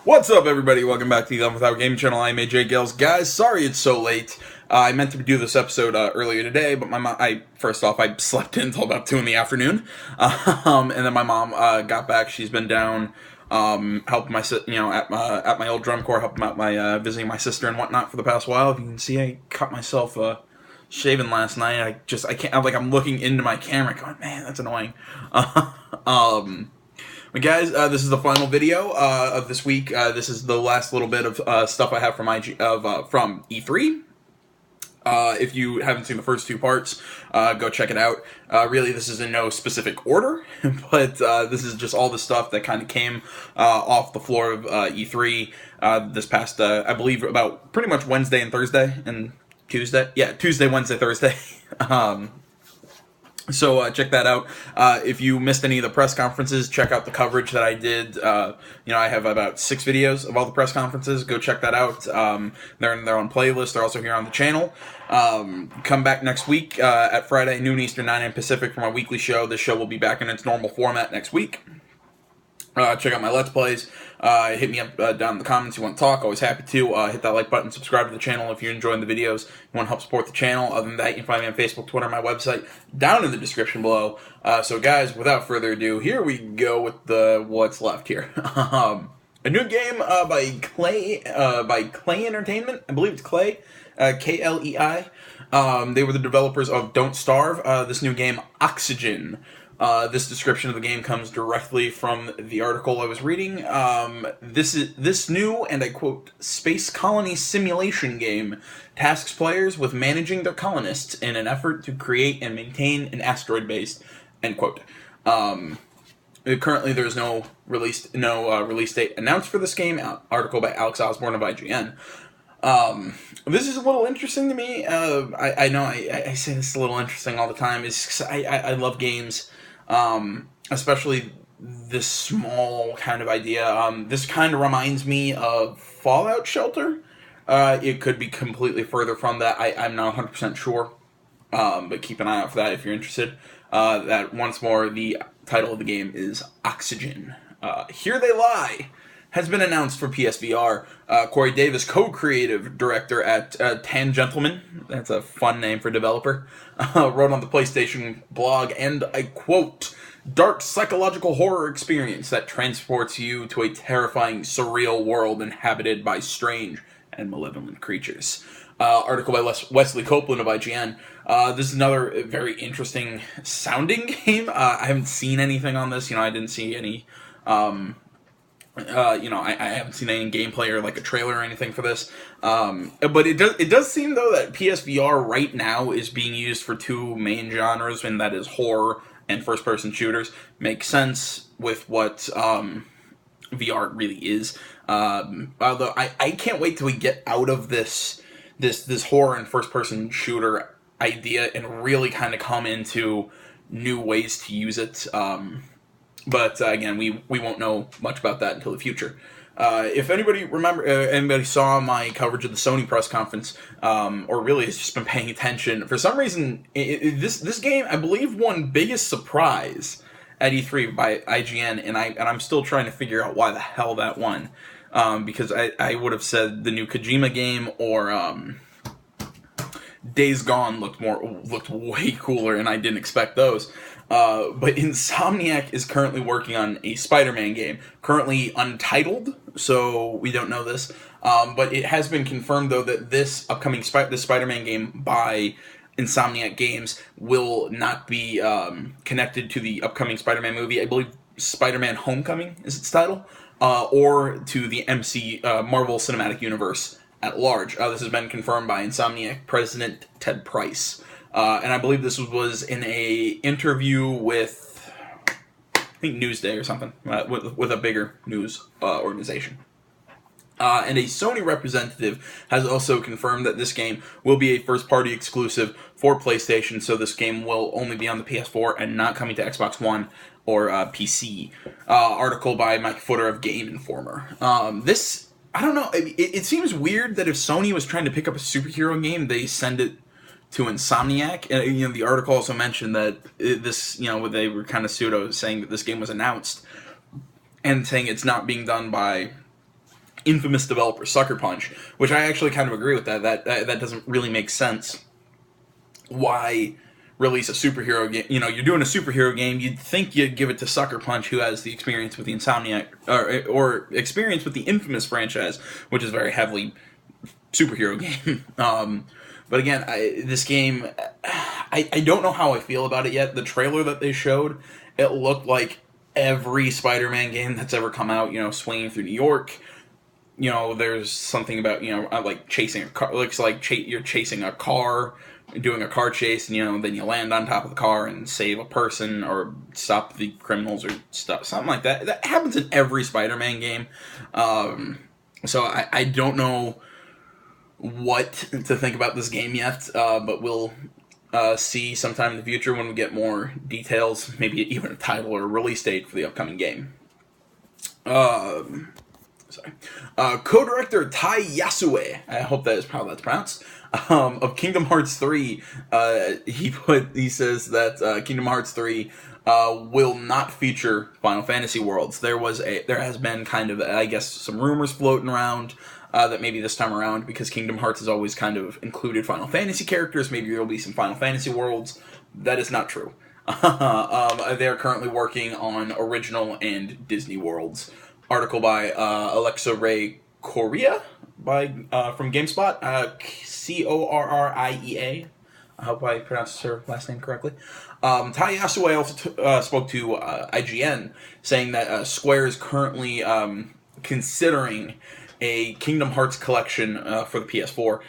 What's up, everybody? Welcome back to the Done Without Gaming channel. I'm AJ Gales. Guys, sorry it's so late. I meant to do this episode earlier today, but my mom, first off, I slept in until about 2 in the afternoon. And then my mom got back. She's been down helping my, at my old drum corps, helping out my, visiting my sister and whatnot for the past while. If you can see, I cut myself shaving last night. I can't, I'm looking into my camera going, man, that's annoying. But guys, this is the final video of this week. This is the last little bit of stuff I have from from E3. If you haven't seen the first two parts, go check it out. Really, this is in no specific order, but this is just all the stuff that kind of came off the floor of E3 this past, I believe, about pretty much Wednesday and Thursday and Tuesday. Yeah, Tuesday, Wednesday, Thursday. So check that out. If you missed any of the press conferences, check out the coverage that I did. I have about 6 videos of all the press conferences. Go check that out. They're on playlist. They're also here on the channel. Come back next week at Friday, noon Eastern, 9 a.m. Pacific for my weekly show. This show will be back in its normal format next week. Check out my Let's Plays. Hit me up down in the comments if you want to talk. Always happy to. Hit that like button. Subscribe to the channel if you're enjoying the videos. You want to help support the channel. Other than that, you can find me on Facebook, Twitter, my website, down in the description below. So guys, without further ado, here we go with what's left here. A new game by Clay Entertainment. I believe it's Clay. Klei. They were the developers of Don't Starve. This new game, Oxygen. This description of the game comes directly from the article I was reading. This new, and I quote, space colony simulation game tasks players with managing their colonists in an effort to create and maintain an asteroid base, end quote. Currently, there's no release date announced for this game. Article by Alex Osborne of IGN. This is a little interesting to me. I know I say this is a little interesting all the time. I love games. Especially this small kind of idea. This kind of reminds me of Fallout Shelter. It could be completely further from that. I'm not 100% sure. But keep an eye out for that if you're interested. That once more, the title of the game is Oxygen. Here They Lie has been announced for PSVR. Corey Davis, co-creative director at Tan Gentleman, that's a fun name for developer, wrote on the PlayStation blog, and I quote, dark psychological horror experience that transports you to a terrifying, surreal world inhabited by strange and malevolent creatures. Article by Wesley Copeland of IGN. This is another very interesting sounding game. I haven't seen anything on this. I didn't see any... I haven't seen any gameplay or like a trailer or anything for this. But it does seem though that PSVR right now is being used for 2 main genres, and that is horror and first-person shooters. Makes sense with what VR really is. Although I can't wait till we get out of this horror and first-person shooter idea and really kind of come into new ways to use it. But again, we won't know much about that until the future. If anybody saw my coverage of the Sony press conference, or really has just been paying attention, for some reason, this game, I believe, won biggest surprise at E3 by IGN, and I'm still trying to figure out why the hell that won. Because I would have said the new Kojima game or Days Gone looked way cooler, and I didn't expect those. But Insomniac is currently working on a Spider-Man game, currently untitled, so we don't know this. But it has been confirmed, though, that this upcoming this Spider-Man game by Insomniac Games will not be connected to the upcoming Spider-Man movie. I believe Spider-Man Homecoming is its title, or to the Marvel Cinematic Universe at large. This has been confirmed by Insomniac President Ted Price. And I believe this was in a interview with, I think, Newsday or something, with a bigger news organization. And a Sony representative has also confirmed that this game will be a first-party exclusive for PlayStation, so this game will only be on the PS4 and not coming to Xbox One or PC. Article by Mike Footer of Game Informer. I don't know, it seems weird that if Sony was trying to pick up a superhero game, they send it to Insomniac. And, the article also mentioned that this, they were kind of pseudo saying that this game was announced and saying it's not being done by infamous developer Sucker Punch, which I actually kind of agree with that. That doesn't really make sense. Why release a superhero game? You know, you're doing a superhero game. You'd think you'd give it to Sucker Punch, who has the experience with the Insomniac or experience with the infamous franchise, which is very heavily superhero game. But again, this game, I don't know how I feel about it yet. The trailer that they showed, it looked like every Spider-Man game that's ever come out. You know, swinging through New York. You know, there's something about, you know, like chasing a car. It looks like you're chasing a car, doing a car chase, and, you know, then you land on top of the car and save a person or stop the criminals or stuff, something like that. That happens in every Spider-Man game. So I don't know what to think about this game yet, but we'll see sometime in the future when we get more details, maybe even a title or a release date for the upcoming game. Co-director Tai Yasue, I hope that is how that's pronounced, of Kingdom Hearts 3, he says that Kingdom Hearts 3 will not feature Final Fantasy worlds. There has been kind of, I guess, some rumors floating around that maybe this time around, because Kingdom Hearts has always kind of included Final Fantasy characters, maybe there will be some Final Fantasy worlds. That is not true. They're currently working on original and Disney worlds. Article by Alexa Ray Correa from GameSpot, Corriea. I hope I pronounced her last name correctly. Tai Yasue also spoke to IGN, saying that Square is currently considering a Kingdom Hearts collection for the PS4.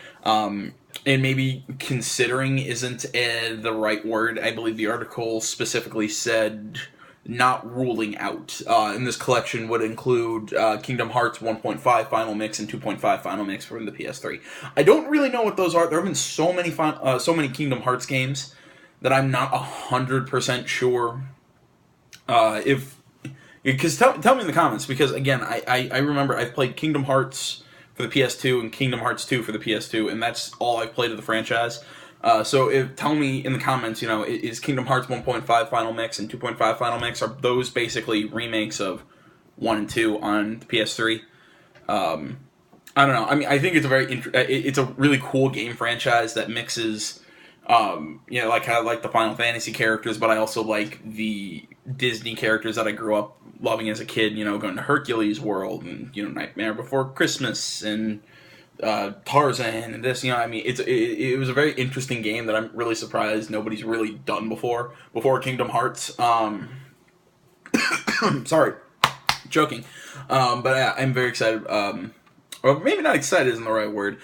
And maybe considering isn't the right word. I believe the article specifically said not ruling out. And this collection would include Kingdom Hearts 1.5 Final Mix and 2.5 Final Mix from the PS3. I don't really know what those are. There have been so many Kingdom Hearts games that I'm not 100% sure if... Because tell me in the comments, because again, I remember I've played Kingdom Hearts for the PS2 and Kingdom Hearts 2 for the PS2, and that's all I've played of the franchise. So tell me in the comments, you know, is Kingdom Hearts 1.5 Final Mix and 2.5 Final Mix, are those basically remakes of 1 and 2 on the PS3? I don't know. I mean, I think it's it's a really cool game franchise that mixes, you know, like I like the Final Fantasy characters, but I also like the Disney characters that I grew up loving as a kid, you know, going to Hercules World and, you know, Nightmare Before Christmas and Tarzan and this, you know, I mean, it was a very interesting game that I'm really surprised nobody's really done before Kingdom Hearts. Sorry, joking. But yeah, I'm very excited. Or maybe not excited isn't the right word.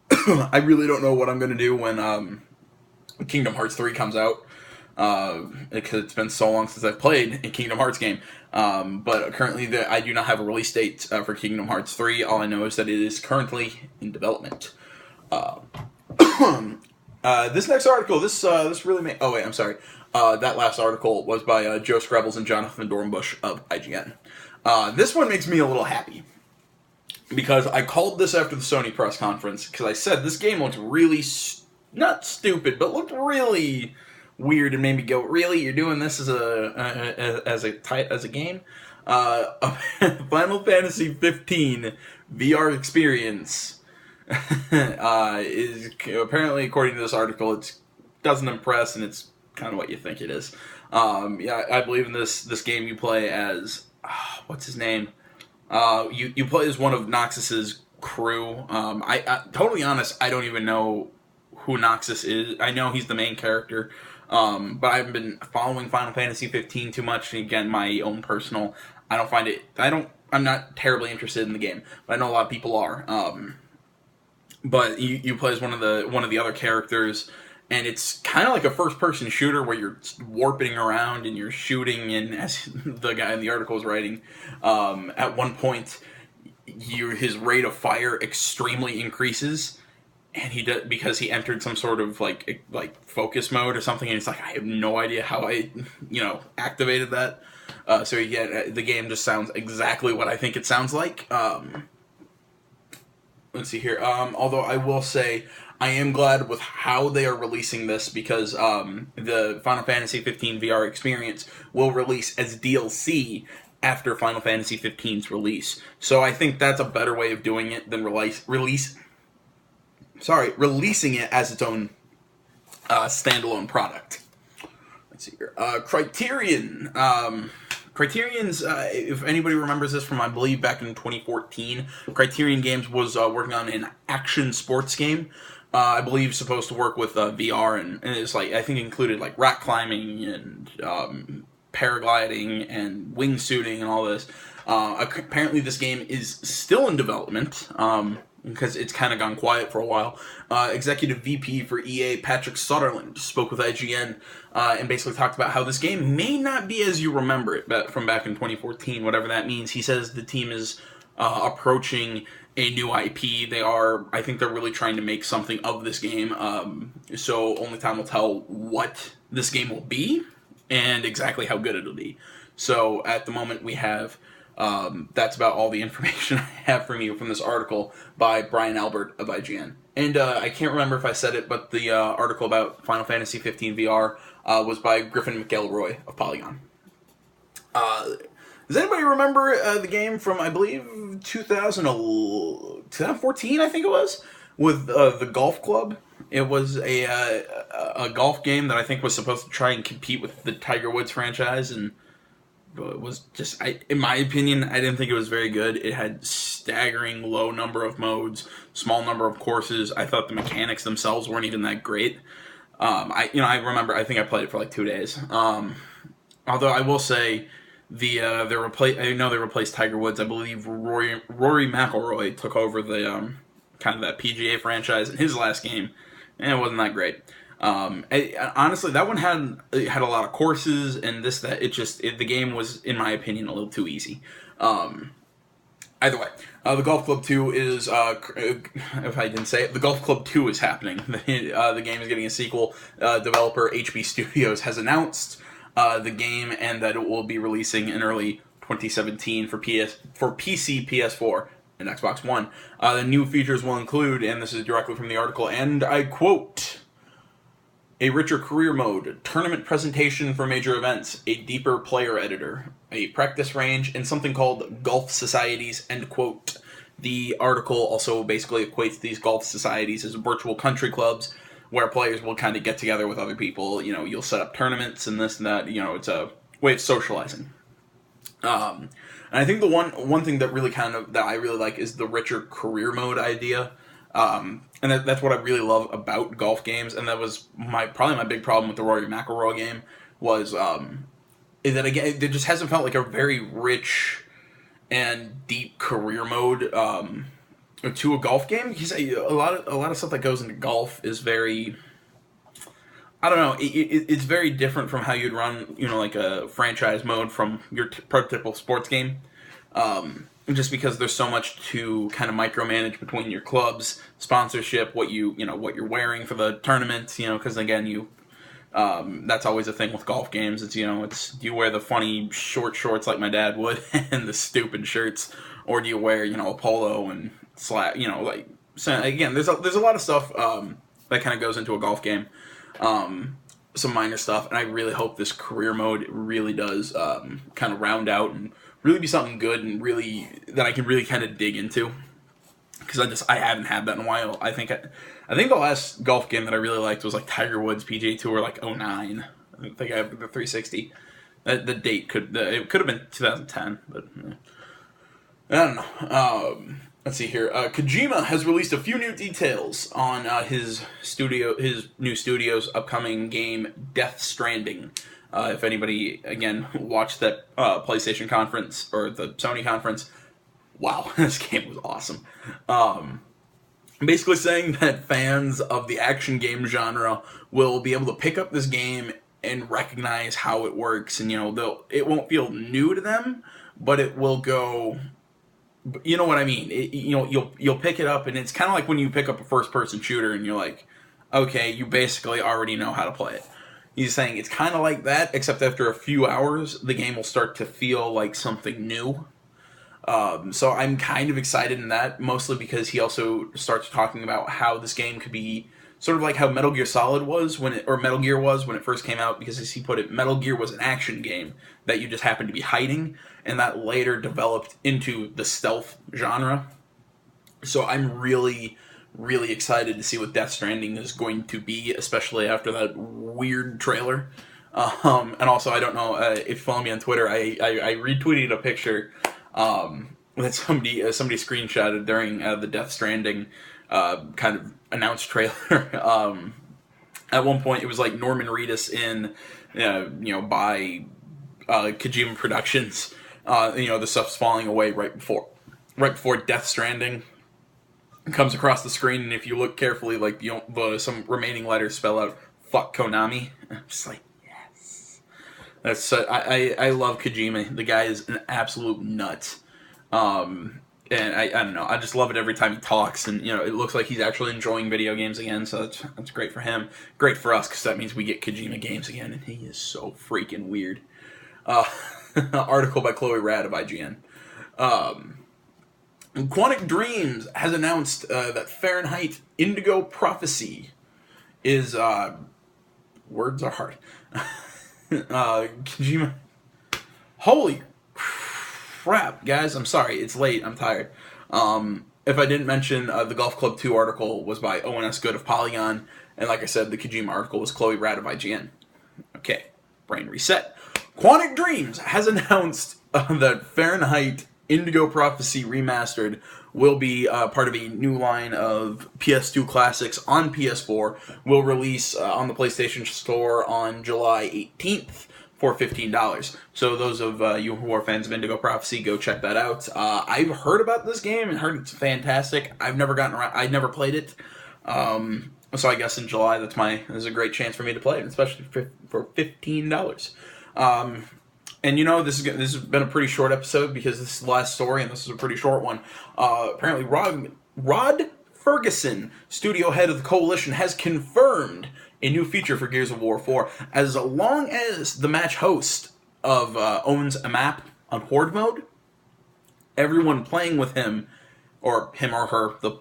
I really don't know what I'm going to do when Kingdom Hearts 3 comes out. Because it's been so long since I've played a Kingdom Hearts game. But currently I do not have a release date for Kingdom Hearts 3. All I know is that it is currently in development. This next article, this really made... Oh, wait, I'm sorry. That last article was by Joe Screbbles and Jonathan Dornbush of IGN. This one makes me a little happy. Because I called this after the Sony press conference, because I said this game looked really... not stupid, but looked really... weird, and made me go, really? You're doing this as a game? Final Fantasy 15 VR experience is apparently, according to this article, it doesn't impress, and it's kind of what you think it is. Yeah, I believe in this game you play as what's his name? You play as one of Noxus's crew. I totally honest, I don't even know who Noxus is. I know he's the main character. But I haven't been following Final Fantasy 15 too much. Again, my own personal, I'm not terribly interested in the game, but I know a lot of people are. But you play as one of the other characters, and it's kind of like a first-person shooter where you're warping around and you're shooting, and as the guy in the article was writing, at one point, his rate of fire extremely increases. And he does, because he entered some sort of like focus mode or something, and it's like, I have no idea how I, you know, activated that. So yeah, the game just sounds exactly what I think it sounds like. Let's see here. Although I will say, I am glad with how they are releasing this, because the Final Fantasy 15 VR experience will release as DLC after Final Fantasy 15's release. So I think that's a better way of doing it than releasing it as its own standalone product. Let's see here. Criterion. Criterion's, if anybody remembers this from, I believe, back in 2014, Criterion Games was working on an action sports game. I believe supposed to work with VR, and it's like, I think it included like rock climbing and paragliding and wingsuiting and all this. Apparently this game is still in development, because it's kind of gone quiet for a while. Executive VP for EA, Patrick Sutherland, spoke with IGN and basically talked about how this game may not be as you remember it from back in 2014, whatever that means. He says the team is approaching a new IP. I think they're really trying to make something of this game. So only time will tell what this game will be and exactly how good it'll be. So at the moment we have... that's about all the information I have from you from this article by Brian Albert of IGN. And I can't remember if I said it, but the article about Final Fantasy 15 VR was by Griffin McElroy of Polygon. Does anybody remember the game from, I believe, 2014, I think it was, with the golf club? It was a golf game that I think was supposed to try and compete with the Tiger Woods franchise, and it was just, in my opinion, I didn't think it was very good. It had staggering low number of modes, small number of courses. I thought the mechanics themselves weren't even that great. I remember, I think I played it for like 2 days. Although I will say, I know they replaced Tiger Woods. I believe Rory McIlroy took over the kind of that PGA franchise in his last game, and it wasn't that great. Honestly, that one had a lot of courses and this, that. The game was, in my opinion, a little too easy. Either way, the Golf Club 2 is, if I didn't say it, the Golf Club 2 is happening. The game is getting a sequel. Developer HB Studios has announced the game and that it will be releasing in early 2017 for PC, PS4, and Xbox One. The new features will include, and this is directly from the article, and I quote, a richer career mode, tournament presentation for major events, a deeper player editor, a practice range, and something called golf societies, end quote. The article also basically equates these golf societies as virtual country clubs where players will kind of get together with other people. You know, you'll set up tournaments and this and that. You know, it's a way of socializing. And I think the one thing that really that I really like is the richer career mode idea. And that's what I really love about golf games, and that was probably my big problem with the Rory McIlroy game was is that again it just hasn't felt like a very rich and deep career mode to a golf game, because a lot of stuff that goes into golf is very, I don't know, it's very different from how you'd run, like a franchise mode from your prototypical sports game. Just because there's so much to kind of micromanage between your clubs, sponsorship, what you're wearing for the tournament, because again, that's always a thing with golf games. It's, do you wear the funny short shorts like my dad would and the stupid shirts, or do you wear, a polo and so again, there's a lot of stuff, that kind of goes into a golf game. Some minor stuff, and I really hope this career mode really does, kind of round out and really be something good and really that I can really kind of dig into, because I haven't had that in a while. I think the last golf game that I really liked was like Tiger Woods PGA Tour, like 2009. I think I have the 360. The date could have been 2010, but I don't know. Let's see here. Kojima has released a few new details on his new studio's upcoming game, Death Stranding. If anybody, again, watched that PlayStation conference, or the Sony conference, wow, this game was awesome. Basically saying that fans of the action game genre will be able to pick up this game and recognize how it works, and, it won't feel new to them, but it will go... You know what I mean? You'll pick it up, and it's kind of like when you pick up a first-person shooter, and you're like, okay, you basically already know how to play it. He's saying it's kind of like that, except after a few hours, the game will start to feel like something new. So I'm kind of excited in that, mostly because he also starts talking about how this game could be sort of like how Metal Gear Solid was or Metal Gear was when it first came out, because as he put it, Metal Gear was an action game that you just happened to be hiding, and that later developed into the stealth genre. So I'm really, really excited to see what Death Stranding is going to be, especially after that weird trailer. And also, I don't know if you follow me on Twitter, I retweeted a picture that somebody screenshotted during the Death Stranding kind of announced trailer. At one point, it was like Norman Reedus in, by Kojima Productions. The stuff's falling away right before Death Stranding comes across the screen, and if you look carefully, like some remaining letters spell out "fuck Konami." I'm just like, yes. That's I love Kojima. The guy is an absolute nut. And I don't know. I just love it every time he talks, and it looks like he's actually enjoying video games again. So that's great for him. Great for us, because that means we get Kojima games again, and he is so freaking weird. Article by Chloe Rad of IGN. Quantic Dreams has announced that Fahrenheit Indigo Prophecy is words are hard. Kojima. Holy crap, guys! I'm sorry, it's late. I'm tired. If I didn't mention, the Golf Club 2 article was by ONS Good of Polygon, and like I said, the Kojima article was Chloe Rad of IGN. Okay, brain reset. Quantic Dreams has announced that Fahrenheit Indigo Prophecy Remastered will be part of a new line of PS2 classics on PS4. Will release on the PlayStation Store on July 18th for $15. So those of you who are fans of Indigo Prophecy, go check that out. I've heard about this game and heard it's fantastic. I've never gotten around. I never played it. So I guess in July, there's a great chance for me to play it, especially for $15. And this has been a pretty short episode, because this is the last story, and this is a pretty short one. Apparently, Rod Ferguson, studio head of the Coalition, has confirmed a new feature for Gears of War 4. As long as the match host owns a map on Horde mode, everyone playing with him or her, the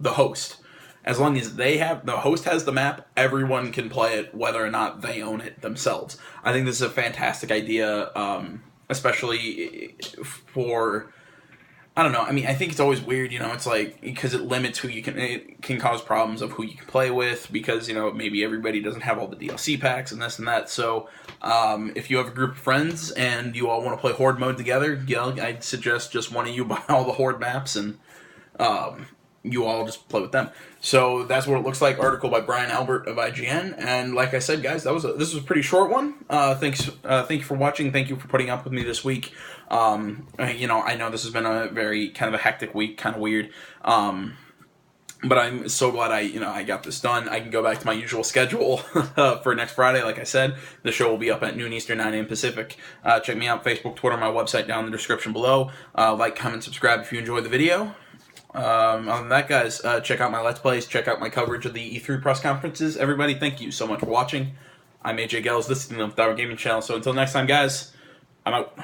host. As long as the host has the map, everyone can play it, whether or not they own it themselves. I think this is a fantastic idea, especially for, I don't know. I mean, I think it's always weird, it's like, because it limits it can cause problems of who you can play with, because, maybe everybody doesn't have all the DLC packs and this and that. So, if you have a group of friends and you all want to play Horde mode together, I'd suggest just one of you buy all the Horde maps, and, you all just play with them. So that's what it looks like. Article by Brian Albert of IGN. And like I said, guys, this was a pretty short one. Thank you for watching. Thank you for putting up with me this week. I know this has been a very kind of a hectic week, kind of weird. But I'm so glad I got this done. I can go back to my usual schedule for next Friday. Like I said, the show will be up at noon Eastern, 9 a.m. Pacific. Check me out, Facebook, Twitter, my website down in the description below. Like, comment, subscribe if you enjoyed the video. Other than that, guys, check out my Let's Plays, check out my coverage of the E3 press conferences. Everybody, thank you so much for watching. I'm AJ Gels, this is the Gaming Channel, so until next time, guys, I'm out.